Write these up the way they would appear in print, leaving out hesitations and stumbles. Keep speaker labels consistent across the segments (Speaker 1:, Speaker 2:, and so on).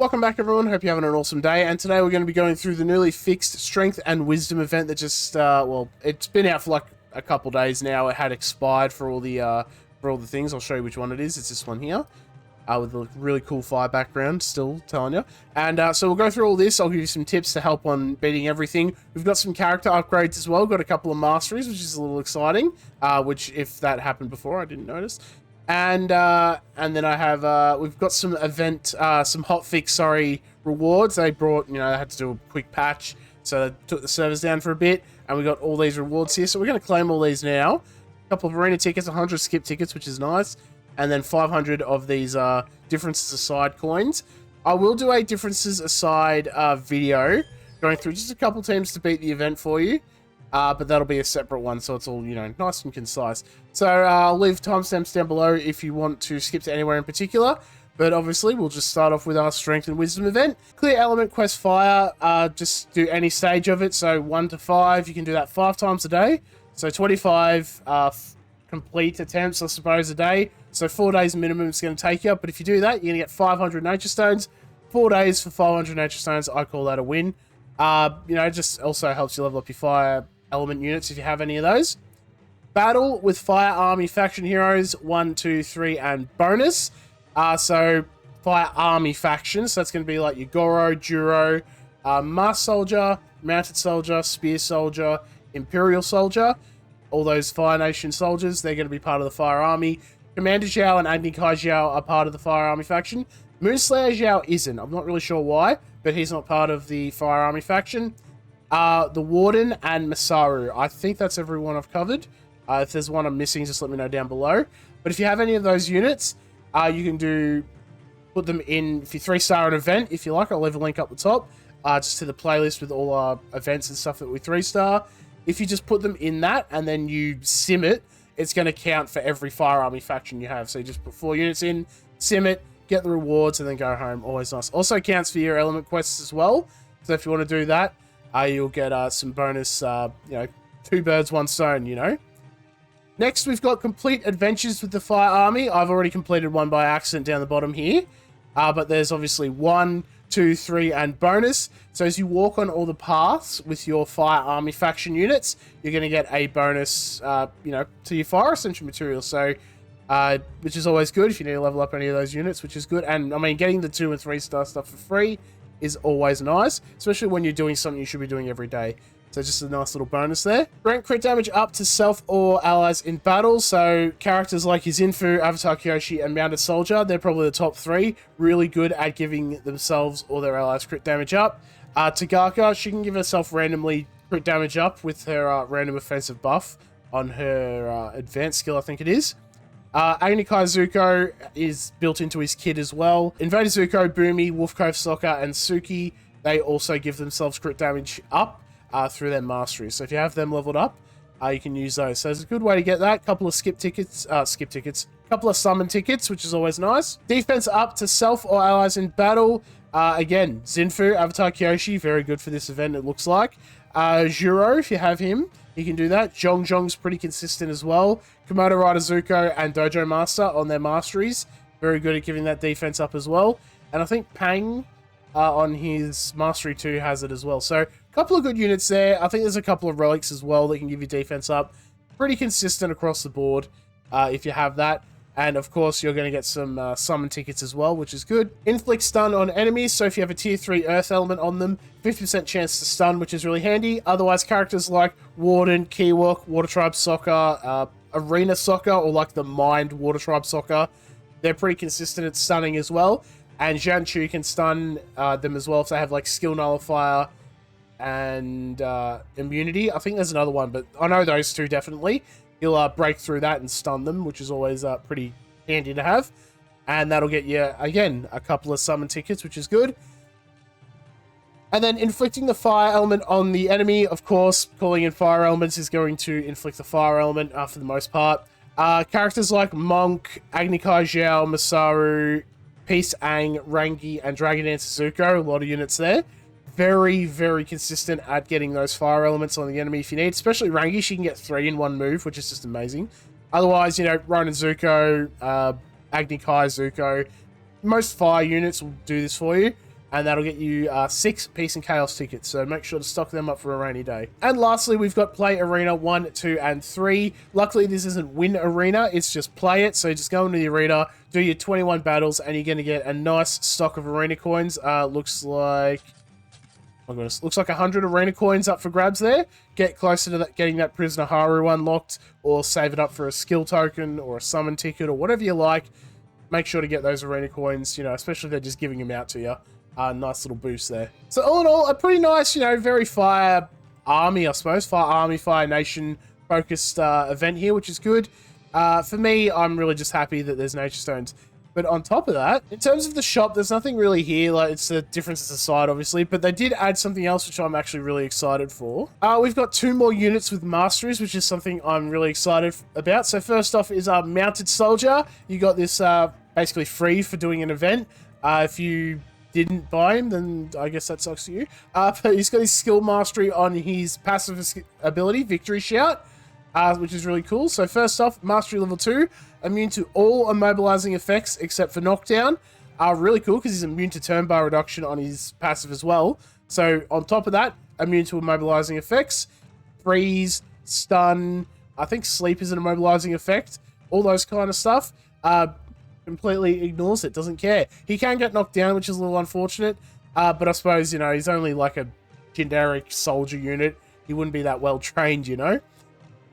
Speaker 1: Welcome back, everyone. Hope you're having an awesome day. And today we're going to be going through the newly fixed Strength and Wisdom event that just, well, it's been out for like a couple days now. It had expired for all the things. I'll show you which one it is. It's this one here, with a really cool fire background. Still telling you. And so we'll go through all this. I'll give you some tips to help on beating everything. We've got some character upgrades as well. Got a couple of masteries, which is a little exciting. Which, if that happened before, I didn't notice. And then I have, we've got some some hotfix, rewards. They brought, they had to do a quick patch, so they took the servers down for a bit, and we got all these rewards here. So we're going to claim all these now. A couple of arena tickets, 100 skip tickets, which is nice, and then 500 of these differences aside coins. I will do a differences aside video, going through just a couple teams to beat the event for you. But that'll be a separate one, so it's all, nice and concise. So I'll leave timestamps down below if you want to skip to anywhere in particular. But obviously, we'll just start off with our Strength and Wisdom event. Clear Element Quest Fire, just do any stage of it. So 1 to 5, you can do that 5 times a day. So 25 complete attempts, I suppose, a day. So 4 days minimum it's going to take you. But if you do that, you're going to get 500 Nature Stones. 4 days for 500 Nature Stones, I call that a win. It just also helps you level up your fire element units if you have any of those. Battle with Fire Army Faction Heroes 1, 2, 3, and bonus. So Fire Army Factions, so that's going to be like your Goro, Juro, Masked Soldier, Mounted Soldier, Spear Soldier, Imperial Soldier. All those Fire Nation soldiers, they're going to be part of the Fire Army. Commander Zhao and Agni Kai Zhao are part of the Fire Army Faction. Moonslayer Zhao isn't. I'm not really sure why, but he's not part of the Fire Army Faction. The Warden and Masaru. I think that's everyone I've covered. If there's one I'm missing, just let me know down below. But if you have any of those units, you can put them in, if you 3-star an event, if you like, I'll leave a link up the top, just to the playlist with all our events and stuff that we 3-star. If you just put them in that, and then you sim it, it's going to count for every Fire Army faction you have. So you just put 4 units in, sim it, get the rewards, and then go home. Always nice. Also counts for your element quests as well. So if you want to do that, you'll get some bonus, 2 birds, 1 stone, Next, we've got complete adventures with the Fire Army. I've already completed one by accident down the bottom here. But there's obviously 1, 2, 3, and bonus. So as you walk on all the paths with your Fire Army faction units, you're going to get a bonus, to your Fire Essential Materials. So, which is always good if you need to level up any of those units, which is good. And, I mean, getting the 2 and 3-star stuff for free is always nice, especially when you're doing something you should be doing every day. So just a nice little bonus there. Grant crit damage up to self or allies in battle. So characters like Zinfu, Avatar Kyoshi, and Mounted Soldier, they're probably the top 3. Really good at giving themselves or their allies crit damage up. Tagaka, she can give herself randomly crit damage up with her random offensive buff on her advanced skill, I think it is. Agni Kai Zuko is built into his kit as well. Invader Zuko, Boomy, Wolf Cove Sokka, and Suki, they also give themselves crit damage up through their masteries. So if you have them leveled up, you can use those. So it's a good way to get that. Couple of couple of summon tickets, which is always nice. Defense up to self or allies in battle. Again, Zinfu, Avatar Kyoshi, very good for this event, it looks like. Juro, if you have him, you can do that. Zhong's pretty consistent as well. Komodo Rider Zuko and Dojo Master on their masteries, very good at giving that defense up as well. And I think Pang on his Mastery 2 has it as well. So a couple of good units there. I think there's a couple of relics as well that can give you defense up. Pretty consistent across the board if you have that. And of course, you're going to get some summon tickets as well, which is good. Inflict stun on enemies. So if you have a tier 3 earth element on them, 50% chance to stun, which is really handy. Otherwise, characters like Warden, Kiwok, Water Tribe Soccer, Arena Soccer, or like the Mind Water Tribe Soccer, they're pretty consistent at stunning as well. And Janchu can stun them as well if they have like Skill Nullifier and Immunity. I think there's another one, but I know those 2 definitely. He'll break through that and stun them, which is always pretty handy to have. And that'll get you, again, a couple of summon tickets, which is good. And then inflicting the fire element on the enemy. Of course, calling in fire elements is going to inflict the fire element for the most part. Characters like Monk, Agni Kai Zhao, Masaru, Peace Aang, Rangi, and Dragon Dancer Zuko, a lot of units there. Very, very consistent at getting those fire elements on the enemy if you need. Especially Rangi, she can get 3 in one move, which is just amazing. Otherwise, Ronin Zuko, Agni Kai Zuko, most fire units will do this for you. and that'll get you 6 Peace and Chaos tickets, so make sure to stock them up for a rainy day. And lastly, we've got Play Arena 1, 2, and 3. Luckily, this isn't Win Arena, it's just Play It, so just go into the arena, do your 21 battles, and you're going to get a nice stock of arena coins. Looks like... oh my goodness, looks like 100 arena coins up for grabs there. Get closer to that, getting that Prisoner Haru unlocked, or save it up for a skill token, or a summon ticket, or whatever you like. Make sure to get those arena coins, you know, especially if they're just giving them out to you. Nice little boost there. So all in all, a pretty nice, you know, very Fire Army, I suppose. Fire Army, Fire Nation focused event here, which is good. For me, I'm really just happy that there's Nature Stones. But on top of that, in terms of the shop, there's nothing really here. Like, it's the differences aside, obviously. But they did add something else, which I'm actually really excited for. We've got 2 more units with Masteries, which is something I'm really excited about. So first off is our Mounted Soldier. You got this basically free for doing an event. If you didn't buy him, then I guess that sucks to you. But he's got his skill mastery on his passive ability, Victory Shout, which is really cool. So first off, Mastery Level 2, immune to all immobilizing effects except for knockdown. Really cool because he's immune to turn bar reduction on his passive as well. So on top of that, immune to immobilizing effects, freeze, stun, I think sleep is an immobilizing effect, all those kind of stuff. Completely ignores it, doesn't care. He can get knocked down, which is a little unfortunate, but I suppose, you know, he's only like a generic soldier unit. He wouldn't be that well trained, you know.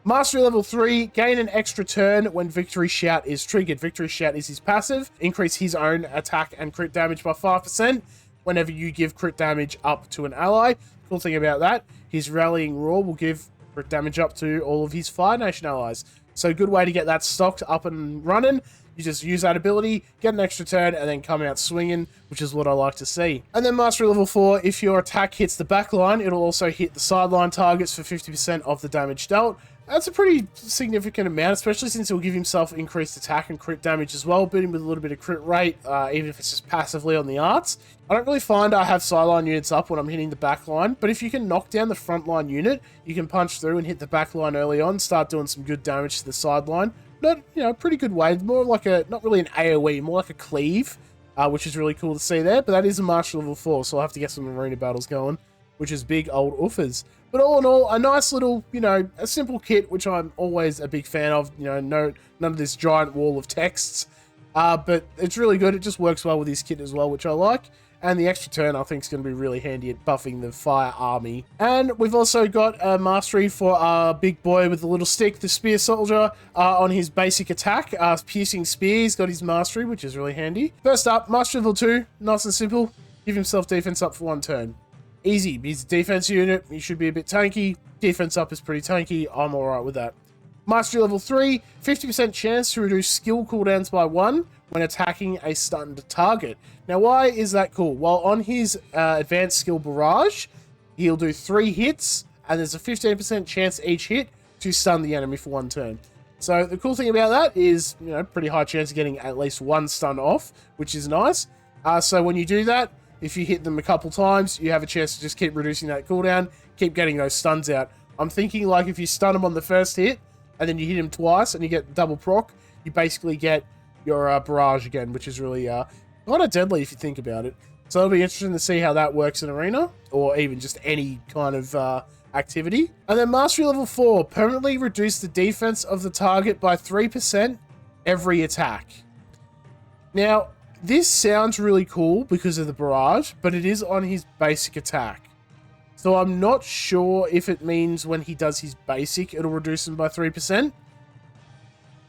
Speaker 1: Mastery Level 3, gain an extra turn when Victory Shout is triggered. Victory Shout is his passive. Increase his own attack and crit damage by 5% whenever you give crit damage up to an ally. Cool thing about that, his Rallying Roar will give crit damage up to all of his Fire Nation allies. So good way to get that stocked up and running. You just use that ability, get an extra turn, and then come out swinging, which is what I like to see. And then Mastery Level 4, if your attack hits the back line, it'll also hit the sideline targets for 50% of the damage dealt. That's a pretty significant amount, especially since he'll give himself increased attack and crit damage as well, beat him with a little bit of crit rate, even if it's just passively on the arts. I don't really find I have sideline units up when I'm hitting the back line, but if you can knock down the front line unit, you can punch through and hit the back line early on, start doing some good damage to the sideline. Not, you know, pretty good way. More like a, not really an AoE, more like a cleave, which is really cool to see there. But that is a Master Level 4, so I'll have to get some arena battles going, which is big old oofers. But all in all, a nice little, you know, a simple kit, which I'm always a big fan of. You know, none of this giant wall of texts. But it's really good. It just works well with this kit as well, which I like. And the extra turn, I think, is going to be really handy at buffing the Fire Army. And we've also got a Mastery for our big boy with the little stick, the Spear Soldier, on his basic attack. Piercing Spear, he's got his Mastery, which is really handy. First up, Mastery Level 2, nice and simple. Give himself defense up for 1 turn. Easy. He's a defense unit. He should be a bit tanky. Defense up is pretty tanky. I'm alright with that. Mastery Level 3, 50% chance to reduce skill cooldowns by 1 when attacking a stunned target. Now, why is that cool? Well, on his advanced skill Barrage, he'll do 3 hits, and there's a 15% chance each hit to stun the enemy for 1 turn. So the cool thing about that is, you know, pretty high chance of getting at least 1 stun off, which is nice. So when you do that, if you hit them a couple times, you have a chance to just keep reducing that cooldown, keep getting those stuns out. I'm thinking, like, if you stun him on the first hit, and then you hit him twice, and you get double proc, you basically get your Barrage again, which is really kind of deadly if you think about it. So it'll be interesting to see how that works in Arena, or even just any kind of activity. And then Mastery Level 4, permanently reduce the defense of the target by 3% every attack. Now, this sounds really cool because of the Barrage, but it is on his basic attack. So I'm not sure if it means when he does his basic, it'll reduce him by 3%.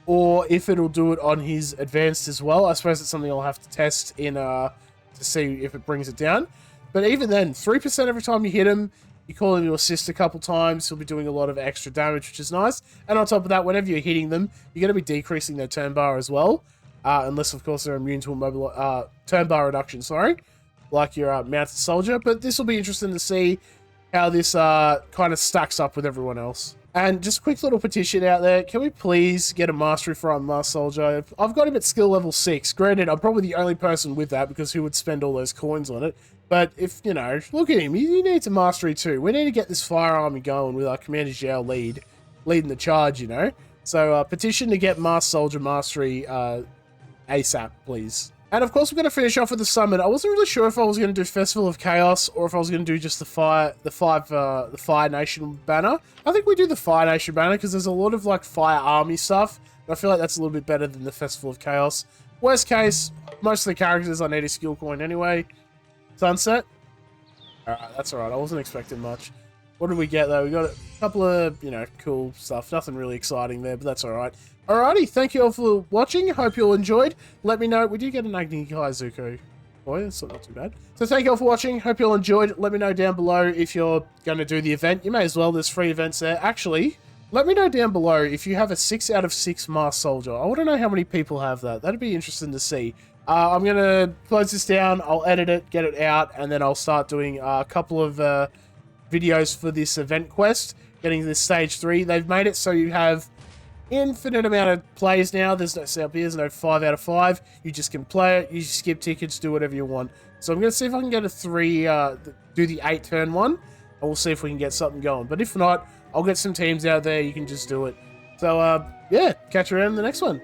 Speaker 1: Or if it'll do it on his advanced as well. I suppose it's something I'll have to test in to see if it brings it down. But even then, 3% every time you hit him, you call him to assist a couple times, he'll be doing a lot of extra damage, which is nice. And on top of that, whenever you're hitting them, you're going to be decreasing their turn bar as well. Unless, of course, they're immune to a turn bar reduction, like your Mounted Soldier. But this will be interesting to see how this kind of stacks up with everyone else. And just a quick little petition out there. Can we please get a Mastery for our Master Soldier? I've got him at skill level 6. Granted, I'm probably the only person with that because who would spend all those coins on it? But if, you know, look at him. He needs a Mastery too. We need to get this Fire Army going with our Commander Zhao leading the charge, you know? So petition to get Master Soldier Mastery ASAP, please. And of course, we're going to finish off with the summon. I wasn't really sure if I was going to do Festival of Chaos or if I was going to do just the Fire Nation banner. I think we do the Fire Nation banner because there's a lot of like Fire Army stuff. And I feel like that's a little bit better than the Festival of Chaos. Worst case, most of the characters I need a skill coin anyway. Sunset. Alright, that's alright. I wasn't expecting much. What did we get though? We got a couple of, you know, cool stuff. Nothing really exciting there, but that's alright. Alrighty, thank you all for watching. Hope you all enjoyed. Let me know. We did get an Agni Kaizuko. Boy, that's not too bad. So thank you all for watching. Hope you all enjoyed. Let me know down below if you're going to do the event. You may as well. There's free events there. Actually, let me know down below if you have a 6 out of 6 Masked Soldier. I want to know how many people have that. That'd be interesting to see. I'm going to close this down. I'll edit it, get it out, and then I'll start doing a couple of videos for this event quest. Getting this stage 3. They've made it so you have infinite amount of plays now. There's no setup here. There's no 5 out of 5. You just can play it. You skip tickets, do whatever you want. So I'm going to see if I can get a 3, do the 8 turn one, and we'll see if we can get something going. But if not, I'll get some teams out there. You can just do it. So, yeah, catch you around in the next one.